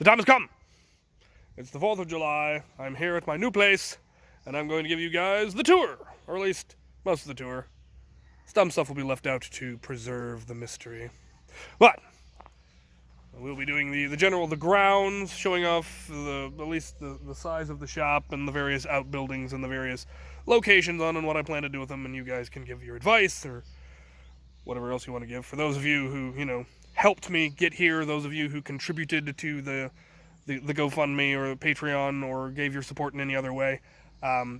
time has come. It's the 4th of July. I'm here at my new place, and I'm going to give you guys the tour, or at least most of the tour. Some stuff will be left out to preserve the mystery. But we'll be doing the grounds, showing off at least the size of the shop and the various outbuildings and the various locations on and what I plan to do with them, and you guys can give your advice or whatever else you want to give. For those of you who, helped me get here, those of you who contributed to the GoFundMe or Patreon or gave your support in any other way,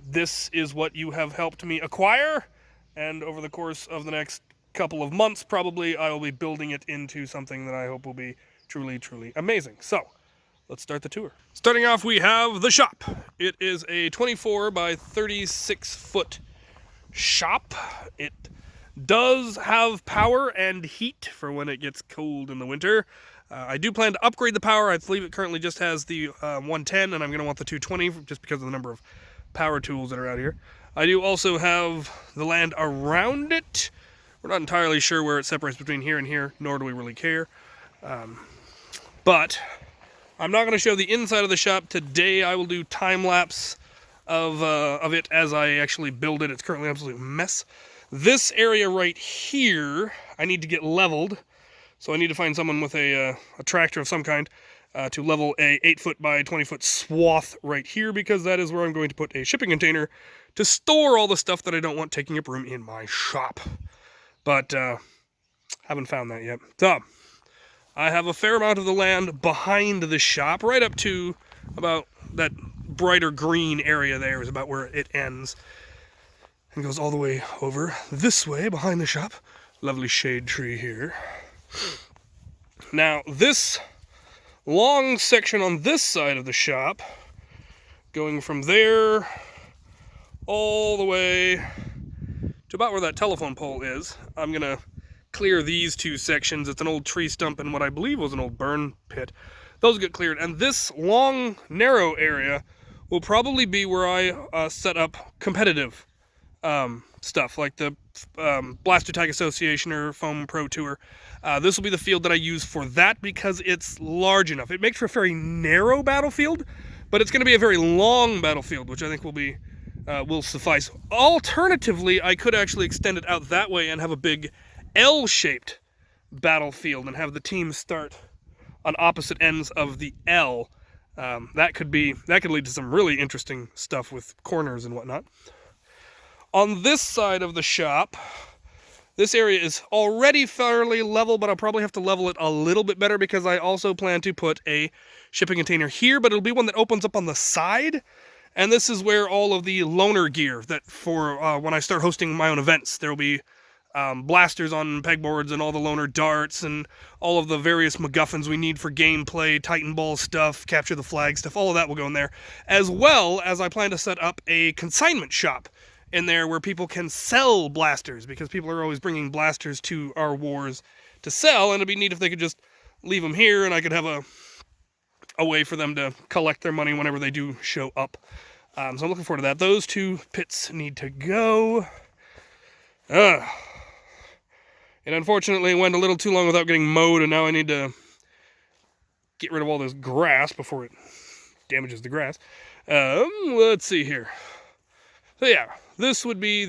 this is what you have helped me acquire, and over the course of the next couple of months, probably, I will be building it into something that I hope will be truly, truly amazing. So, let's start the tour. Starting off, we have the shop. It is a 24 by 36 foot shop. It does have power and heat for when it gets cold in the winter. I do plan to upgrade the power. I believe it currently just has the 110, and I'm going to want the 220 just because of the number of power tools that are out here. I do also have the land around it. We're not entirely sure where it separates between here and here, nor do we really care. But I'm not going to show the inside of the shop today. I will do time-lapse of it as I actually build it. It's currently an absolute mess. This area right here, I need to get leveled. So I need to find someone with a tractor of some kind to level a 8-foot by 20-foot swath right here, because that is where I'm going to put a shipping container to store all the stuff that I don't want taking up room in my shop. But haven't found that yet. So I have a fair amount of the land behind the shop, right up to about that brighter green area there is about where it ends. And goes all the way over this way behind the shop. Lovely shade tree here. Now, this long section on this side of the shop, going from there all the way to about where that telephone pole is, I'm going to clear these two sections. It's an old tree stump and what I believe was an old burn pit. Those get cleared, and this long, narrow area will probably be where I set up competitive stuff, like the Blaster Tag Association or Foam Pro Tour. This will be the field that I use for that because it's large enough. It makes for a very narrow battlefield, but it's going to be a very long battlefield, which I think will suffice. Alternatively, I could actually extend it out that way and have a big L-shaped battlefield and have the teams start on opposite ends of the L. That could lead to some really interesting stuff with corners and whatnot. On this side of the shop, this area is already fairly level, but I'll probably have to level it a little bit better because I also plan to put a shipping container here, but it'll be one that opens up on the side. And this is where all of the loaner gear that for when I start hosting my own events, there will be blasters on pegboards and all the loaner darts and all of the various MacGuffins we need for gameplay, Titan Ball stuff, capture the flag stuff, all of that will go in there. As well as I plan to set up a consignment shop in there where people can sell blasters, because people are always bringing blasters to our wars to sell, and it'd be neat if they could just leave them here and I could have a way for them to collect their money whenever they do show up. So I'm looking forward to that. Those two pits need to go. It unfortunately went a little too long without getting mowed, and now I need to get rid of all this grass before it damages the grass. Let's see here. So yeah, this would be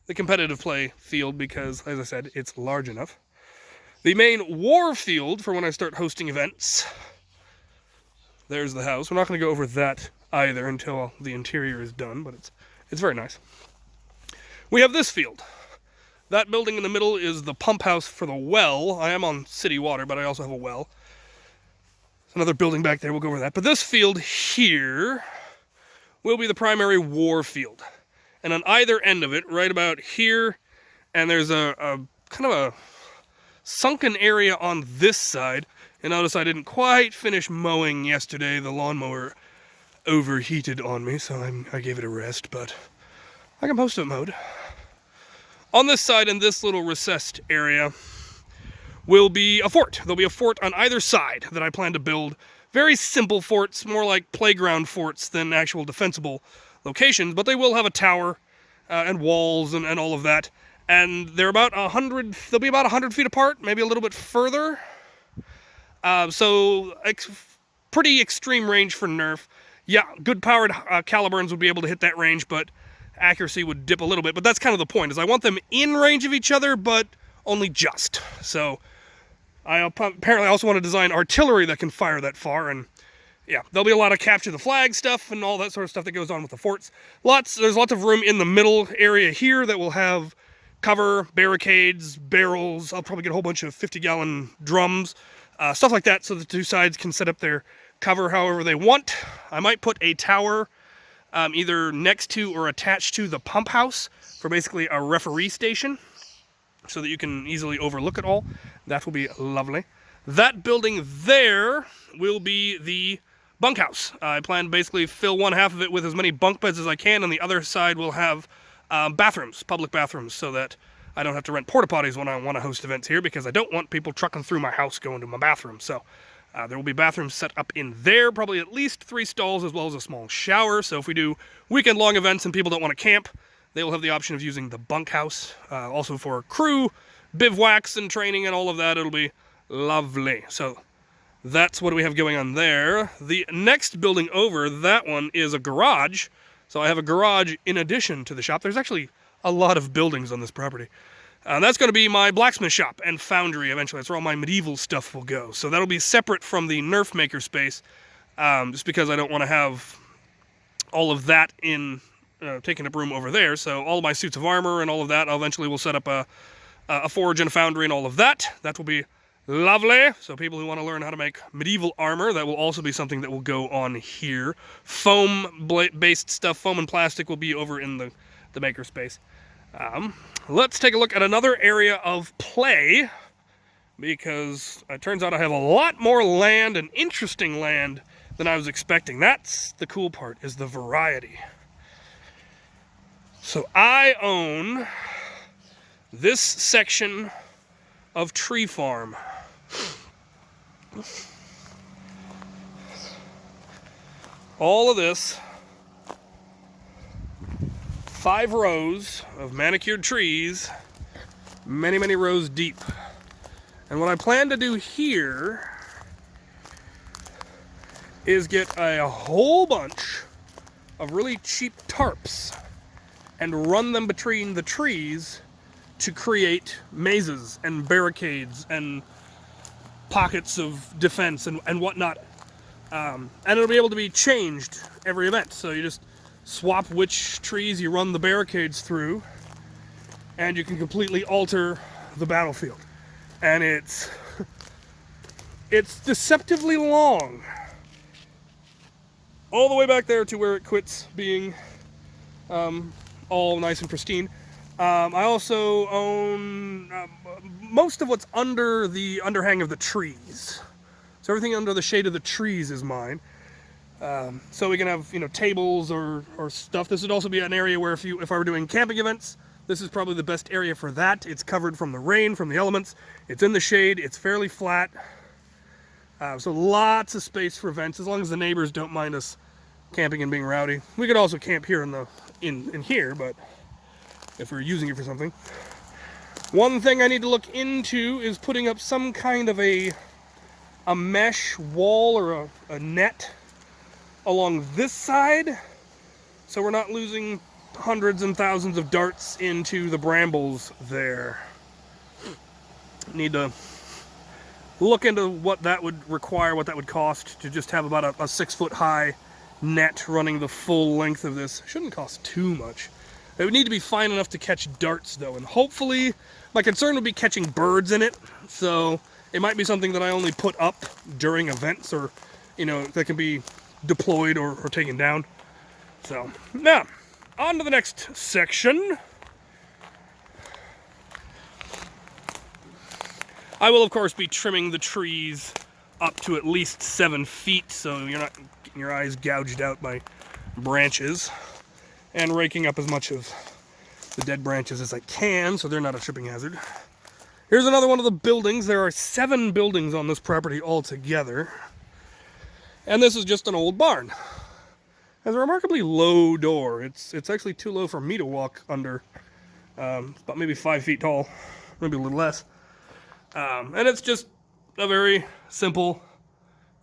the competitive play field because, as I said, it's large enough. The main war field for when I start hosting events. There's the house. We're not going to go over that either until the interior is done, but it's very nice. We have this field. That building in the middle is the pump house for the well. I am on city water, but I also have a well. There's another building back there. We'll go over that. But this field here will be the primary war field. And on either end of it, right about here, and there's a kind of a sunken area on this side. And notice I didn't quite finish mowing yesterday. The lawnmower overheated on me, so I gave it a rest, but I can most of it mowed. On this side, in this little recessed area, will be a fort. There'll be a fort on either side that I plan to build. Very simple forts, more like playground forts than actual defensible locations, but they will have a tower and walls and all of that. And they're about 100, they'll be about 100 feet apart, maybe a little bit further. So pretty extreme range for Nerf. Yeah, good powered caliburns would be able to hit that range, but accuracy would dip a little bit. But that's kind of the point, is I want them in range of each other, but only just. So I apparently also want to design artillery that can fire that far, and yeah, there'll be a lot of capture the flag stuff and all that sort of stuff that goes on with the forts. There's lots of room in the middle area here that will have cover, barricades, barrels. I'll probably get a whole bunch of 50-gallon drums, stuff like that, so the two sides can set up their cover however they want. I might put a tower either next to or attached to the pump house for basically a referee station, so that you can easily overlook it all. That will be lovely. That building there will be the bunkhouse. I plan to basically fill one half of it with as many bunk beds as I can, and the other side will have bathrooms, public bathrooms, so that I don't have to rent porta potties when I want to host events here, because I don't want people trucking through my house going to my bathroom. So there will be bathrooms set up in there, probably at least 3 stalls, as well as a small shower. So if we do weekend-long events and people don't want to camp, they will have the option of using the bunkhouse. Also for crew, bivouacs and training and all of that, it'll be lovely. So that's what we have going on there. The next building over, that one, is a garage. So I have a garage in addition to the shop. There's actually a lot of buildings on this property. That's going to be my blacksmith shop and foundry eventually. That's where all my medieval stuff will go. So that'll be separate from the Nerf MakerSpace, just because I don't want to have all of that in taking up room over there. So all of my suits of armor and all of that, I eventually will set up a forge and a foundry and all of that. That will be lovely. So people who want to learn how to make medieval armor, that will also be something that will go on here. Foam-based stuff, foam and plastic, will be over in the MakerSpace. Let's take a look at another area of play, because it turns out I have a lot more land and interesting land than I was expecting. That's the cool part, is the variety. So I own this section of tree farm. All of this, 5 rows of manicured trees, many, many rows deep. And what I plan to do here is get a whole bunch of really cheap tarps and run them between the trees to create mazes and barricades and pockets of defense and whatnot. And it'll be able to be changed every event. So you just swap which trees you run the barricades through, and you can completely alter the battlefield. And it's deceptively long. All the way back there to where it quits being all nice and pristine. I also own most of what's under the underhang of the trees. So everything under the shade of the trees is mine. So we can have, tables or stuff. This would also be an area where if I were doing camping events, this is probably the best area for that. It's covered from the rain, from the elements. It's in the shade. It's fairly flat. So lots of space for events, as long as the neighbors don't mind us camping and being rowdy. We could also camp here in here, but if we're using it for something. One thing I need to look into is putting up some kind of a mesh wall or a net along this side, so we're not losing hundreds and thousands of darts into the brambles there. Need to look into what that would require, what that would cost to just have about a 6-foot high net running the full length of this. Shouldn't cost too much. It would need to be fine enough to catch darts though, and hopefully, my concern would be catching birds in it, so it might be something that I only put up during events, or, that can be deployed or taken down. So, now, on to the next section. I will, of course, be trimming the trees up to at least 7 feet, so you're not getting your eyes gouged out by branches, and raking up as much of the dead branches as I can, so they're not a tripping hazard. Here's another one of the buildings. There are 7 buildings on this property altogether. And this is just an old barn. It has a remarkably low door. It's actually too low for me to walk under. About maybe 5 feet tall, maybe a little less. And it's just a very simple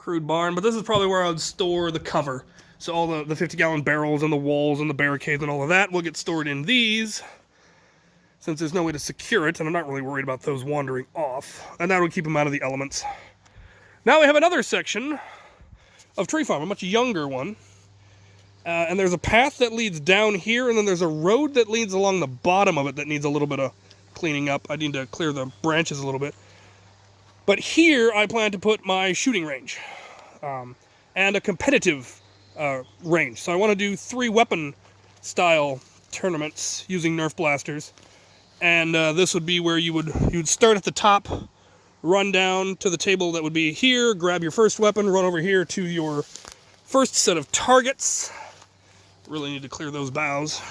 crude barn, but this is probably where I would store the cover. So all the 50-gallon barrels and the walls and the barricades and all of that will get stored in these, since there's no way to secure it, and I'm not really worried about those wandering off. And that would keep them out of the elements. Now we have another section of tree farm, a much younger one. And there's a path that leads down here, and then there's a road that leads along the bottom of it that needs a little bit of cleaning up. I need to clear the branches a little bit. But here I plan to put my shooting range and a competitive range. So I want to do 3 weapon style tournaments using Nerf blasters. And this would be where you would start at the top, run down to the table that would be here, grab your first weapon, run over here to your first set of targets. Really need to clear those boughs.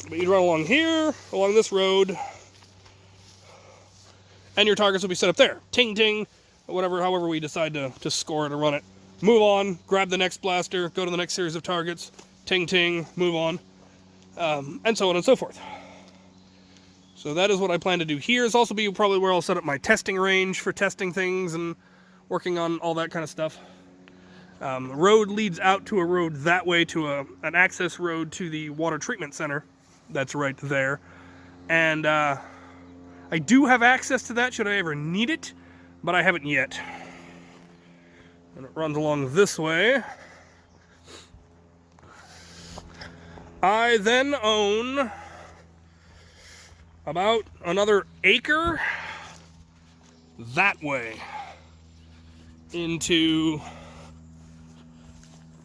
But you'd run along here, along this road, and your targets will be set up there. Ting ting, whatever, however we decide to score it or run it. Move on, grab the next blaster, go to the next series of targets, ting ting, move on, and so on and so forth. So that is what I plan to do here. This also be probably where I'll set up my testing range for testing things and working on all that kind of stuff. The road leads out to a road that way to an access road to the water treatment center. That's right there. And I do have access to that should I ever need it, but I haven't yet. And it runs along this way. I then own about another acre that way into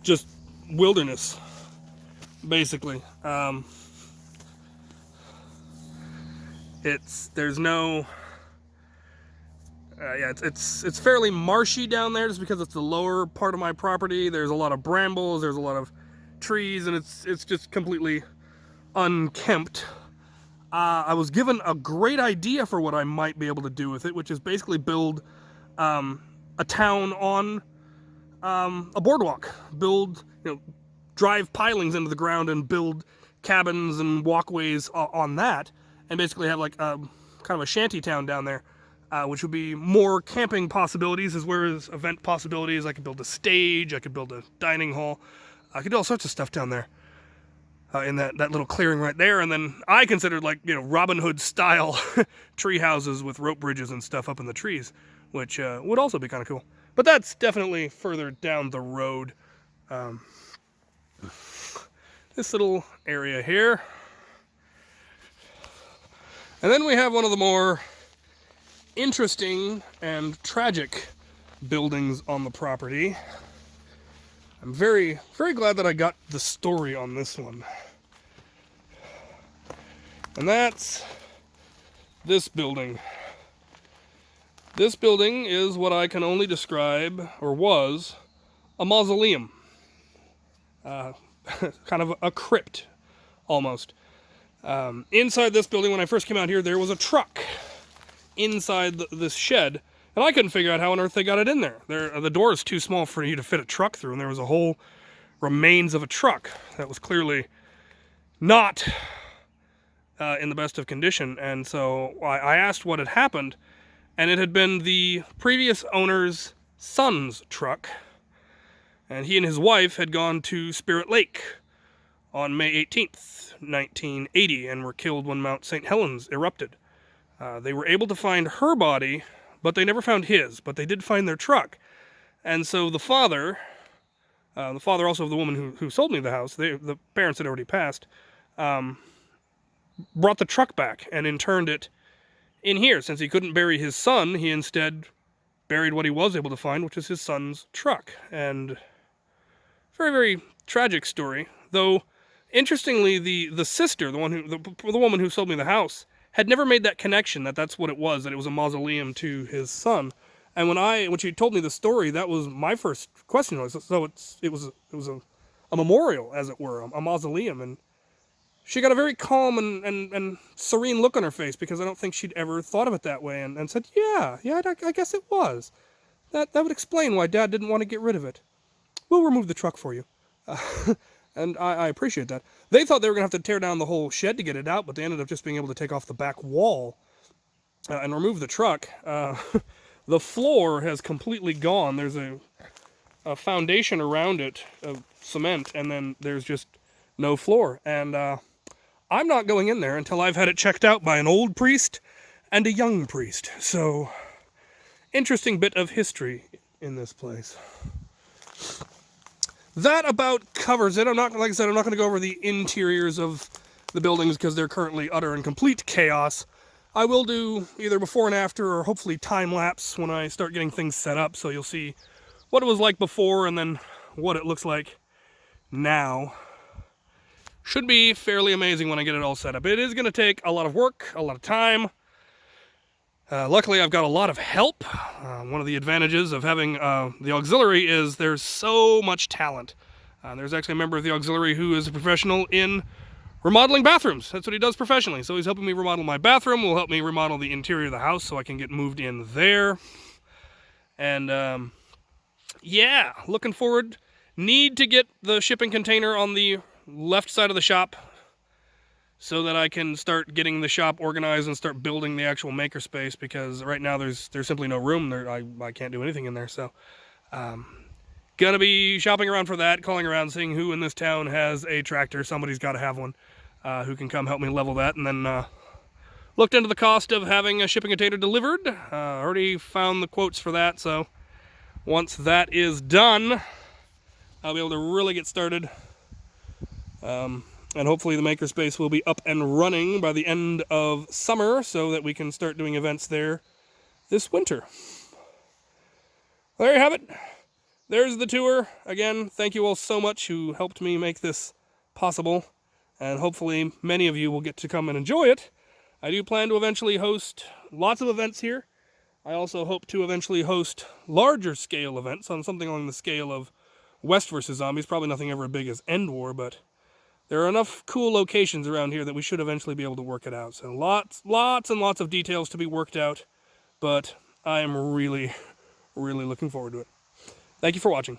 just wilderness, basically. There's no it's fairly marshy down there just because it's the lower part of my property. There's a lot of brambles, there's a lot of trees, and it's just completely unkempt. I was given a great idea for what I might be able to do with it, which is basically build a town on a boardwalk. Drive pilings into the ground and build cabins and walkways on that, and basically have like kind of a shanty town down there, which would be more camping possibilities as well as event possibilities. I could build a stage, I could build a dining hall, I could do all sorts of stuff down there in that little clearing right there. And then I considered like Robin Hood style tree houses with rope bridges and stuff up in the trees, which would also be kind of cool. But that's definitely further down the road. This little area here. And then we have one of the more interesting and tragic buildings on the property. I'm very, very glad that I got the story on this one. And that's this building. This building is what I can only describe, or was, a mausoleum. Kind of a crypt, almost. Inside this building, when I first came out here, there was a truck inside this shed, and I couldn't figure out how on earth they got it in there. The door is too small for you to fit a truck through, and there was a whole remains of a truck that was clearly not in the best of condition. And so I asked what had happened, and it had been the previous owner's son's truck, and he and his wife had gone to Spirit Lake on May 18th, 1980, and were killed when Mount St. Helens erupted. They were able to find her body, but they never found his, but they did find their truck. And so the father also of the woman who sold me the house, the parents had already passed, brought the truck back and interned it in here. Since he couldn't bury his son, he instead buried what he was able to find, which was his son's truck. And very, very tragic story. Though, interestingly, the sister, the woman who sold me the house, had never made that connection that that's what it was, that it was a mausoleum to his son. And when she told me the story, that was my first question. So it was a memorial, as it were, a mausoleum. And she got a very calm and serene look on her face, because I don't think she'd ever thought of it that way, and said, yeah, I guess it was. That would explain why Dad didn't want to get rid of it. We'll remove the truck for you. And I appreciate that. They thought they were going to have to tear down the whole shed to get it out, but they ended up just being able to take off the back wall and remove the truck. the floor has completely gone. There's a foundation around it of cement, and then there's just no floor. And I'm not going in there until I've had it checked out by an old priest and a young priest. So, interesting bit of history in this place. That about covers it. Like I said, I'm not going to go over the interiors of the buildings because they're currently utter and complete chaos. I will do either before and after, or hopefully time lapse when I start getting things set up, so you'll see what it was like before and then what it looks like now. Should be fairly amazing when I get it all set up. It is going to take a lot of work, a lot of time. Luckily, I've got a lot of help. One of the advantages of having the auxiliary is there's so much talent. There's actually a member of the auxiliary who is a professional in remodeling bathrooms. That's what he does professionally. So he's helping me remodel my bathroom, will help me remodel the interior of the house so I can get moved in there. And yeah, looking forward. Need to get the shipping container on the left side of the shop so that I can start getting the shop organized and start building the actual makerspace, because right now there's simply no room there. I can't do anything in there. So gonna be shopping around for that, calling around, seeing who in this town has a tractor. Somebody's got to have one who can come help me level that. And then looked into the cost of having a shipping container delivered. Already found the quotes for that, so once that is done, I'll be able to really get started. And hopefully the makerspace will be up and running by the end of summer so that we can start doing events there this winter. There you have it. There's the tour. Again, thank you all so much who helped me make this possible. And hopefully many of you will get to come and enjoy it. I do plan to eventually host lots of events here. I also hope to eventually host larger scale events on something along the scale of West vs. Zombies. Probably nothing ever as big as End War, but there are enough cool locations around here that we should eventually be able to work it out. So lots and lots of details to be worked out, but I am really, really looking forward to it. Thank you for watching.